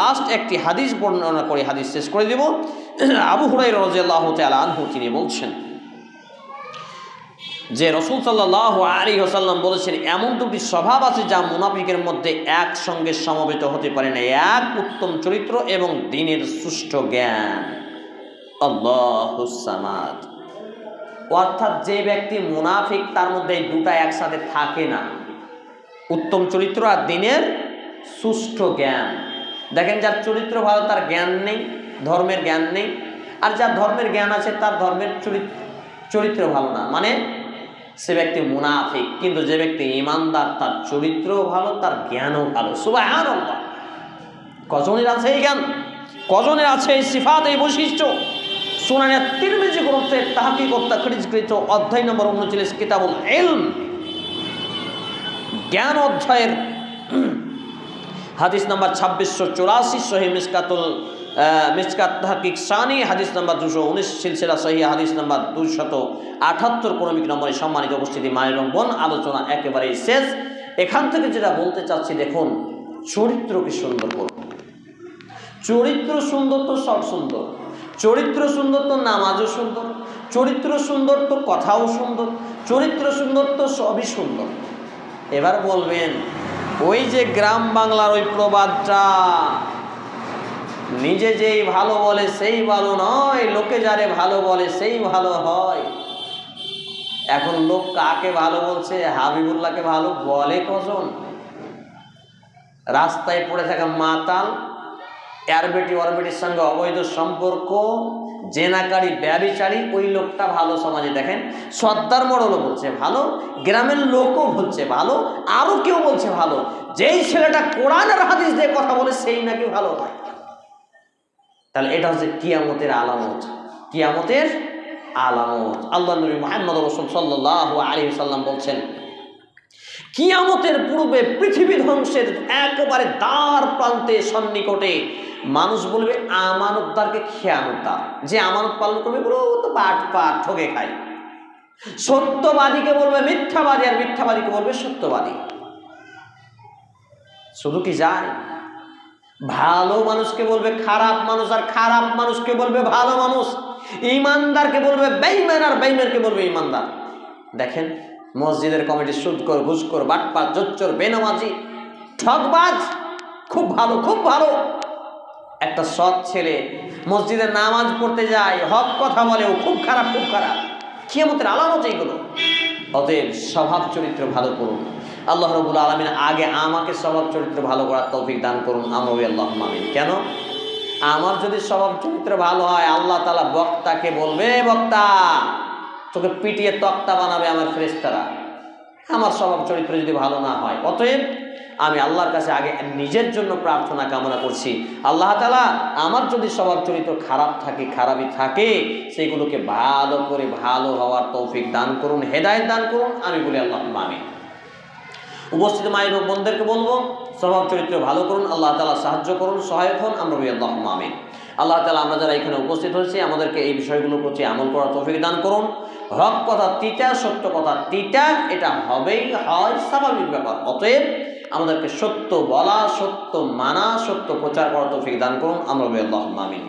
Last একটি হাদিস বর্ণনা করে হাদিস শেষ করে দেব। আবু হুরায়রা রাদিয়াল্লাহু তাআলা আনহু তিনি বলছেন যে রাসূল সাল্লাল্লাহু আলাইহি ওয়াসাল্লাম বলেছেন, এমন দুটি স্বভাব আছে যা মুনাফিকের মধ্যে একসঙ্গে সমবেত হতে পারে না, এক উত্তম চরিত্র এবং দ্বীনের সুষ্ঠু জ্ঞান। আল্লাহুস সামাদ। অর্থাৎ যে ব্যক্তি মুনাফিক তার মধ্যে এই দুটা একসাথে থাকে না, উত্তম চরিত্র আর দ্বীনের সুষ্ঠু জ্ঞান। দেখেন, যার চরিত্র ভালো তার জ্ঞান নেই, ধর্মের জ্ঞান নেই, আর যার ধর্মের জ্ঞান আছে তার ধর্মের চরিত্র ভালো না, মানে সে ব্যক্তি মুনাফিক। কিন্তু যে ব্যক্তি ঈমানদার তার চরিত্রও ভালো, তার জ্ঞানও ভালো। সুবহানাল্লাহ! কজনের আছে এই জ্ঞান, কজনের আছে এই সিফাত, এই বৈশিষ্ট্য? সুনানে তিরমিজি গ্রন্থে তাহকিক ও তাখরিজকৃত অধ্যায় নম্বর 39 কিতাবুল ইলম, জ্ঞান অধ্যায়ের হাদিস নাম্বার 2684, সহিহ মিসকাত তাহকিক সানি হাদিস নাম্বার 219, সিলসিলা সহিহ হাদিস নাম্বার 278 ক্রমিক নম্বরে সম্মানিত উপস্থিতি মায়ের বোন, আলোচনা একেবারেই শেষ। এখান থেকে যেটা বলতে চাচ্ছি, দেখুন, চরিত্রকে সুন্দর করুন। চরিত্র সুন্দর তো সব সুন্দর, চরিত্র সুন্দর তো নামাজও সুন্দর, চরিত্র সুন্দর তো কথাও সুন্দর, চরিত্র সুন্দর তো সবই সুন্দর। এবার বলবেন, ওই যে গ্রাম বাংলার ওই প্রবাদটা, নিজে যেই ভালো বলে সেই ভালো নয়, লোকে যারে ভালো বলে সেই ভালো হয়। এখন লোক কাকে ভালো বলছে? হাবিবুল্লাহকে ভালো বলে কজন? রাস্তায় পড়ে থাকা মাতাল, এর বেটি ওর বেটির সঙ্গে অবৈধ সম্পর্ক, জেনাকারী, ব্যভিচারী, ওই লোকটা ভালো সমাজে। দেখেন, সর্দার মোড়লও বলছে ভালো, গ্রামের লোকও বলছে ভালো, আরও কেউ বলছে ভালো। যেই ছেলেটা কোরআন আর হাদিস দিয়ে কথা বলে সেই নাকি ভালো হয়। তাহলে এটা হচ্ছে কিয়ামতের আলামত, কিয়ামতের আলামত। আল্লাহ নবী মুহাম্মদ রাসূল সাল্লাল্লাহু আলাইহি ওয়াসাল্লাম বলছেন, কিয়ামতের পূর্বে পৃথিবী ধ্বংসের একেবারে দ্বার প্রান্তে সন্নিকটে মানুষ বলবে আমানতদারকে খেয়ানতদার। যে আমানত পালন করবে পুরো তো বাটপাট, ঠকে খায়। সত্যবাদীকে বলবে মিথ্যাবাদী, আর মিথ্যাবাদীকে বলবে সত্যবাদী। শুধু কি যায়? ভালো মানুষকে বলবে খারাপ মানুষ, আর খারাপ মানুষকে বলবে ভালো মানুষ। ঈমানদারকে বলবে বেঈমান, আর বেঈমানকে বলবে ঈমানদার। দেখেন, মসজিদের কমিটি সুদখোর, ঘুষখোর, বাটপার, জোচ্চোর, বেনামাজি, ঠকবাজ খুব ভালো, খুব ভালো। একটা সৎ ছেলে মসজিদে নামাজ পড়তে যায়, হক কথা বলে, ও খুব খারাপ, খুব খারাপ। কিয়ামতের আলামত এইগুলো। অতএব স্বভাব চরিত্র ভালো করুন। আল্লাহ রাব্বুল আলামিন আগে আমাকে স্বভাব চরিত্র ভালো করার তৌফিক দান করুন। আল্লাহুম্মা আমিন। কেন? আমার যদি স্বভাব চরিত্র ভালো হয়, আল্লাহ তাআলা বক্তাকে বলবে, বক্তা তোকে পিটিয়ে তক্তা বানাবে আমার ফেরেশতারা। আমার স্বভাব চরিত্র যদি ভালো না হয়, অতএব আমি আল্লাহর কাছে আগে নিজের জন্য প্রার্থনা কামনা করছি, আল্লাহ তাআলা আমার যদি স্বভাব চরিত্র খারাপ থাকে, খারাপই থাকে, সেগুলোকে ভালো করে ভালো হওয়ার তৌফিক দান করুন, হেদায়েত দান করুন। আমি বলি আল্লাহুম্মা আমিন। উপস্থিত মায়ের বোনদেরকে বলবো, স্বভাব চরিত্র ভালো করুন, আল্লাহ তাআলা সাহায্য করুন, সহায়ক হন। আমরা বলি আল্লাহুম্মা আমিন। আল্লাহ তাআলা আমরা যারা এখানে উপস্থিত হয়েছি, আমাদেরকে এই বিষয়গুলোর প্রতি আমল করার তৌফিক দান করুন। হক কথা তিতা, সত্য কথা তিতা, এটা হবেই, হয়, স্বাভাবিক ব্যাপার। অতএব আমাদেরকে সত্য বলা, সত্য মানা, সত্য প্রচার করার তৌফিক দান করুন। আমরা বলি আল্লাহুম্মা আমিন।